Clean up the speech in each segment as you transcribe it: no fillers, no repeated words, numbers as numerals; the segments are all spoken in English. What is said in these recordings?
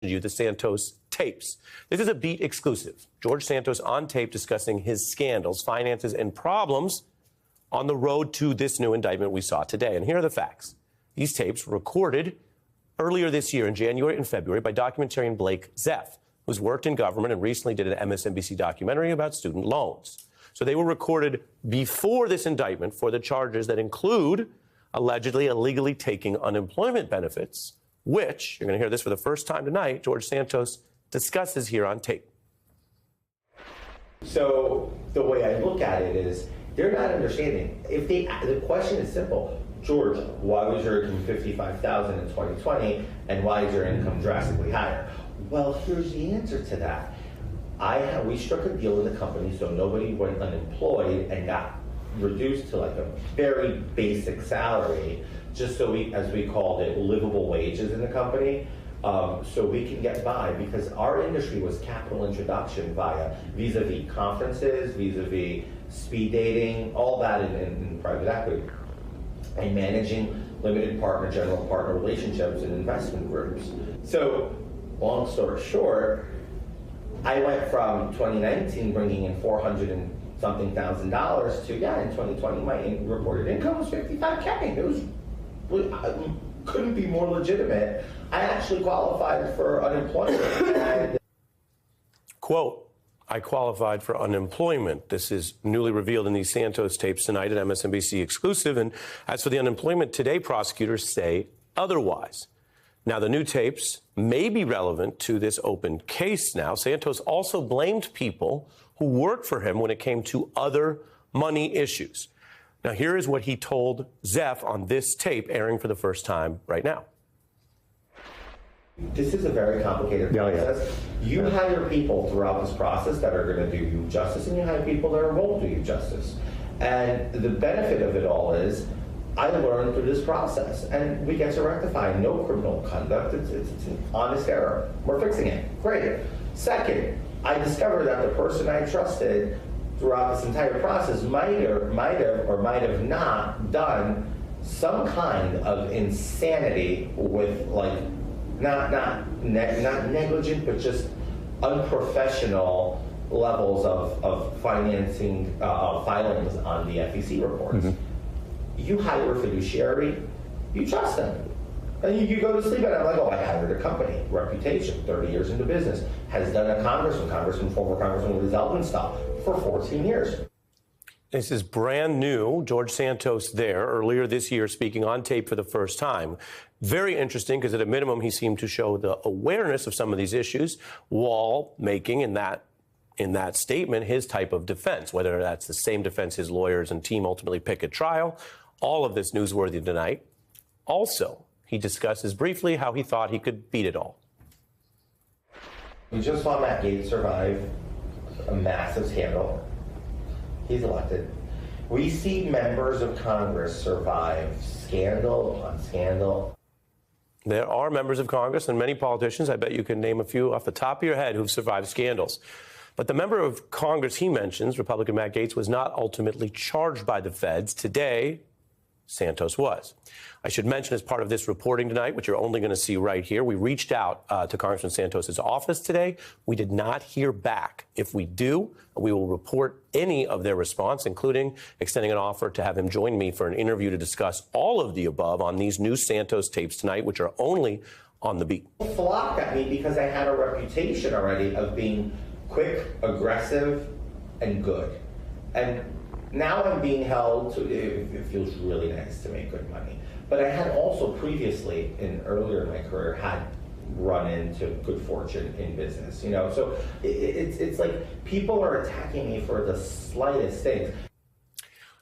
you the Santos tapes. This is a Beat exclusive. George Santos on tape discussing his scandals, finances, and problems on the road to this new indictment we saw today. And here are the facts. These tapes were recorded earlier this year in January and February by documentarian Blake Zeff, who's worked in government and recently did an MSNBC documentary about student loans. So they were recorded before this indictment for the charges that include allegedly illegally taking unemployment benefits, which, you're going to hear this for the first time tonight, George Santos discusses here on tape. So the way I look at it is they're not understanding. The question is simple. George, why was your income $55,000 in 2020 and why is your income drastically higher? Well, here's the answer to that. We struck a deal with the company so nobody went unemployed and got reduced to like a very basic salary, just so we, as we called it, livable wages in the company, so we can get by, because our industry was capital introduction via vis-a-vis conferences, vis-a-vis speed dating, all that in private equity, and managing limited partner, general partner relationships and investment groups. So, long story short, I went from 2019 bringing in $400 and something thousand dollars to, in 2020 my reported income was $55K. It couldn't be more legitimate. I actually qualified for unemployment. And quote, I qualified for unemployment. This is newly revealed in these Santos tapes tonight at MSNBC exclusive. And as for the unemployment today, prosecutors say otherwise. Now, the new tapes may be relevant to this open case now. Santos also blamed people who worked for him when it came to other money issues. Now, here is what he told Zeff on this tape airing for the first time right now. This is a very complicated process. You hire people throughout this process that are going to do you justice, and you hire people that won't do you justice. And the benefit of it all is I learned through this process, and we get to rectify no criminal conduct. It's an honest error. We're fixing it. Great. Second, I discovered that the person I trusted throughout this entire process might have not done some kind of insanity with, like, not negligent, but just unprofessional levels of financing filings on the FEC reports. Mm-hmm. You hire a fiduciary, you trust them. And you go to sleep at it, I'm like, oh, I hired a company, reputation, 30 years into business, has done a former congressman with Zeldin stuff for 14 years. This is brand new. George Santos there earlier this year speaking on tape for the first time. Very interesting, because at a minimum he seemed to show the awareness of some of these issues while making in that statement his type of defense, whether that's the same defense his lawyers and team ultimately pick at trial. All of this newsworthy tonight. Also, he discusses briefly how he thought he could beat it all. We just saw Matt Gaetz survive a massive scandal. He's elected. We see members of Congress survive scandal on scandal. There are members of Congress and many politicians, I bet you can name a few off the top of your head, who've survived scandals. But the member of Congress he mentions, Republican Matt Gaetz, was not ultimately charged by the feds. Today, Santos was. I should mention, as part of this reporting tonight, which you're only going to see right here, we reached out to Congressman Santos's office today. We did not hear back. If we do, we will report any of their response, including extending an offer to have him join me for an interview to discuss all of the above on these new Santos tapes tonight, which are only on the Beat. Flocked at me because I had a reputation already of being quick, aggressive, and good. And now I'm being held to, it feels really nice to make good money. But I had also previously, earlier in my career, had run into good fortune in business, So it's like people are attacking me for the slightest things.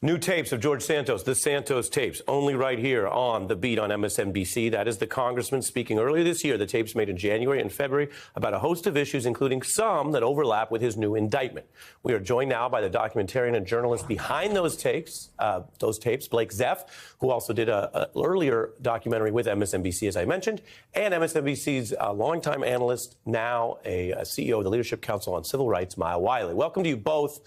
New tapes of George Santos, the Santos tapes, only right here on The Beat on MSNBC. That is the congressman speaking earlier this year. The tapes made in January and February about a host of issues, including some that overlap with his new indictment. We are joined now by the documentarian and journalist behind those tapes, Blake Zeff, who also did an earlier documentary with MSNBC, as I mentioned, and MSNBC's longtime analyst, now a CEO of the Leadership Council on Civil Rights, Maya Wiley. Welcome to you both.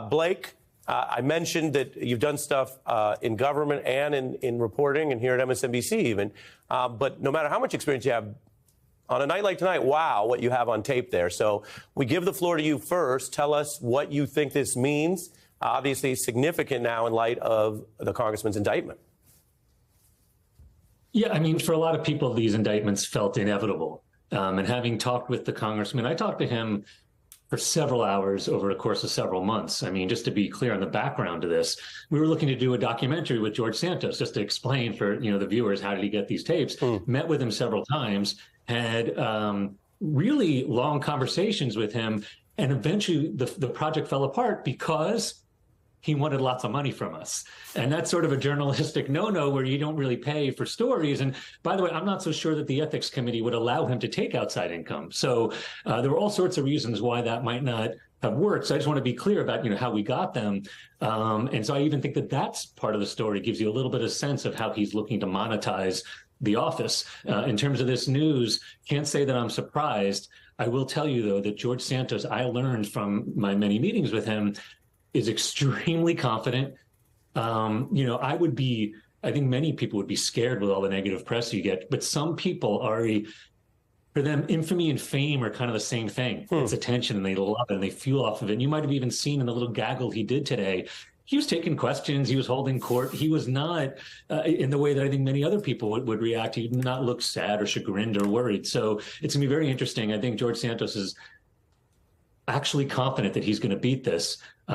Blake, I mentioned that you've done stuff in government and in reporting and here at MSNBC even. But no matter how much experience you have, On a night like tonight, wow, what you have on tape there. So we give the floor to you first. Tell us what you think this means. Obviously significant now in light of the congressman's indictment. Yeah, I mean, for a lot of people, these indictments felt inevitable. And having talked with the congressman, I talked to him for several hours over the course of several months. I mean, just to be clear on the background to this, we were looking to do a documentary with George Santos, just to explain for the viewers, how did he get these tapes? Met with him several times, had really long conversations with him, and eventually the project fell apart because he wanted lots of money from us. And that's sort of a journalistic no-no where you don't really pay for stories. And by the way, I'm not so sure that the ethics committee would allow him to take outside income. So there were all sorts of reasons why that might not have worked. So I just want to be clear about, how we got them. And so I even think that that's part of the story, gives you a little bit of sense of how he's looking to monetize the office. In terms of this news, can't say that I'm surprised. I will tell you, though, that George Santos, I learned from my many meetings with him, is extremely confident. I think many people would be scared with all the negative press you get, but some people, Ari, for them, infamy and fame are kind of the same thing. It's attention, and they love it, and they fuel off of it. And you might have even seen in the little gaggle he did today, he was taking questions, he was holding court. He was not in the way that I think many other people would react. He did not look sad or chagrined or worried. So it's going to be very interesting. I think George Santos is actually confident that he's going to beat this. I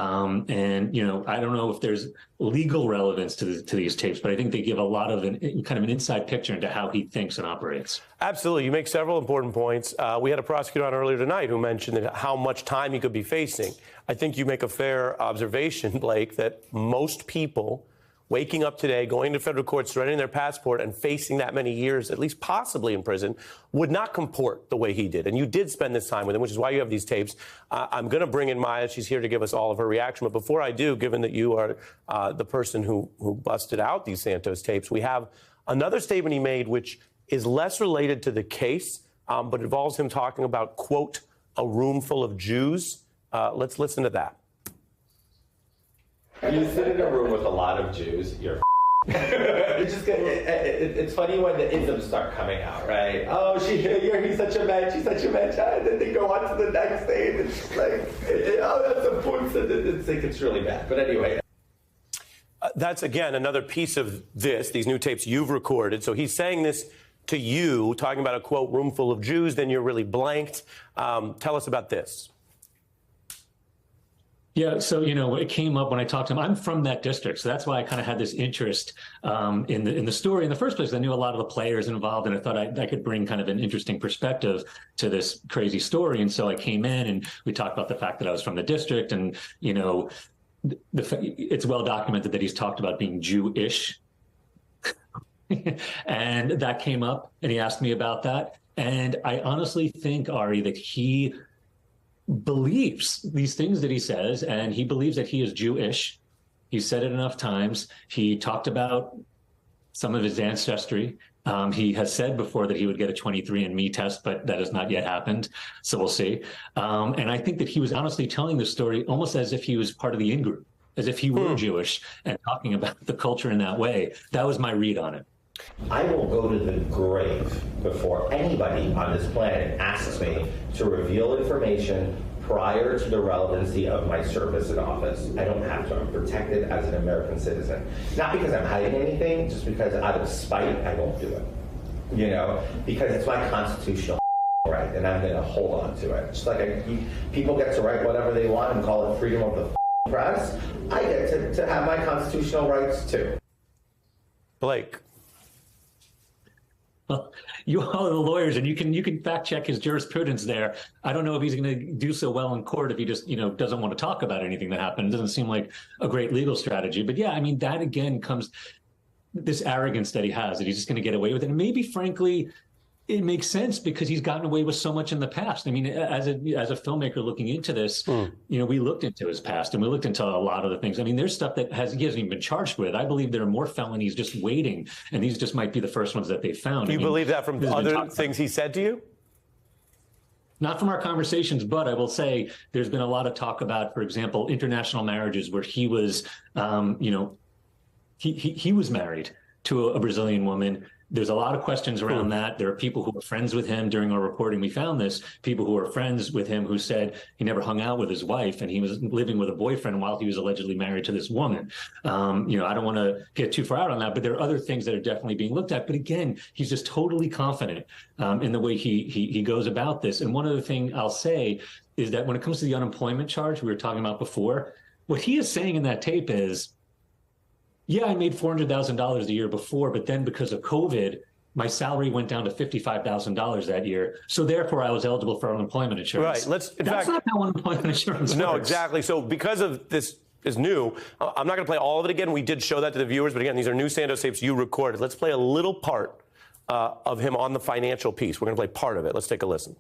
don't know if there's legal relevance to these tapes, but I think they give a lot of kind of an inside picture into how he thinks and operates. Absolutely. You make several important points. We had a prosecutor on earlier tonight who mentioned that how much time he could be facing. I think you make a fair observation, Blake, that most people waking up today, going to federal court, surrendering their passport, and facing that many years, at least possibly in prison, would not comport the way he did. And you did spend this time with him, which is why you have these tapes. I'm going to bring in Maya. She's here to give us all of her reaction. But before I do, given that you are the person who busted out these Santos tapes, we have another statement he made, which is less related to the case, but involves him talking about, quote, a room full of Jews. Let's listen to that. You sit in a room with a lot of Jews, you're it's funny when the isms start coming out, right? Oh, he's such a man, she's such a man, and then they go on to the next thing, and it's like, oh, that's a point, it's really bad. But anyway. That's, again, another piece of these new tapes you've recorded. So he's saying this to you, talking about a, quote, room full of Jews, then you're really blanked. Tell us about this. Yeah, so, it came up when I talked to him. I'm from that district, so that's why I kind of had this interest in the story in the first place. I knew a lot of the players involved, and I thought I could bring kind of an interesting perspective to this crazy story. And so I came in, and we talked about the fact that I was from the district, and, it's well documented that he's talked about being Jewish. And that came up, and he asked me about that. And I honestly think, Ari, that he believes these things that he says, and he believes that he is Jewish. He said it enough times. He talked about some of his ancestry. He has said before that he would get a 23andMe test, but that has not yet happened. So we'll see. And I think that he was honestly telling the story almost as if he was part of the in-group, as if he were Jewish and talking about the culture in that way. That was my read on it. I will go to the grave before anybody on this planet asks me to reveal information prior to the relevancy of my service in office. I don't have to. I'm protected as an American citizen. Not because I'm hiding anything, just because out of spite, I won't do it. Because it's my constitutional right, and I'm going to hold on to it. Just like people get to write whatever they want and call it freedom of the press, I get to have my constitutional rights too. Blake. Well, you all are the lawyers, and you can fact check his jurisprudence there. I don't know if he's going to do so well in court if he just doesn't want to talk about anything that happened. It doesn't seem like a great legal strategy. But yeah, I mean, that again comes this arrogance that he has, that he's just going to get away with it. And maybe, frankly, it makes sense because he's gotten away with so much in the past. I mean, as a filmmaker looking into this, we looked into his past and we looked into a lot of the things. I mean, there's stuff that he hasn't even been charged with. I believe there are more felonies just waiting, and these just might be the first ones that they found. Do you believe that from other things he said to you? Not from our conversations, but I will say there's been a lot of talk about, for example, international marriages where he was, he was married to a Brazilian woman. There's a lot of questions around that. There are people who are friends with him. During our reporting, we found this. People who are friends with him who said he never hung out with his wife and he was living with a boyfriend while he was allegedly married to this woman. I don't want to get too far out on that, but there are other things that are definitely being looked at. But again, he's just totally confident in the way he goes about this. And one other thing I'll say is that when it comes to the unemployment charge we were talking about before, what he is saying in that tape is, yeah, I made $400,000 the year before, but then because of COVID, my salary went down to $55,000 that year. So therefore, I was eligible for unemployment insurance. Right. That's not how unemployment insurance works. No, exactly. So because of this is new, I'm not going to play all of it again. We did show that to the viewers, but again, these are new Santos tapes you recorded. Let's play a little part of him on the financial piece. We're going to play part of it. Let's take a listen.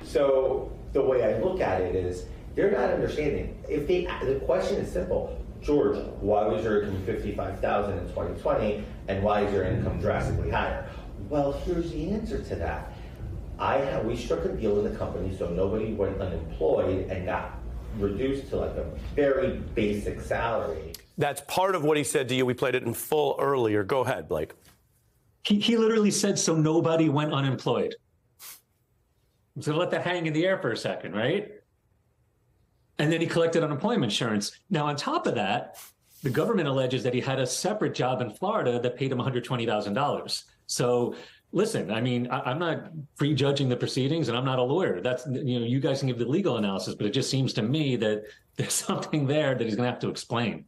So the way I look at it is they're not understanding. The question is simple. George, why was your income $55,000 in 2020 and why is your income drastically higher? Well, here's the answer to that. We struck a deal with the company so nobody went unemployed and got reduced to like a very basic salary. That's part of what he said to you. We played it in full earlier. Go ahead, Blake. He literally said, so nobody went unemployed. So let that hang in the air for a second, right? And then he collected unemployment insurance. Now, on top of that, the government alleges that he had a separate job in Florida that paid him $120,000. So listen, I mean, I'm not prejudging the proceedings and I'm not a lawyer. That's, you guys can give the legal analysis, but it just seems to me that there's something there that he's going to have to explain.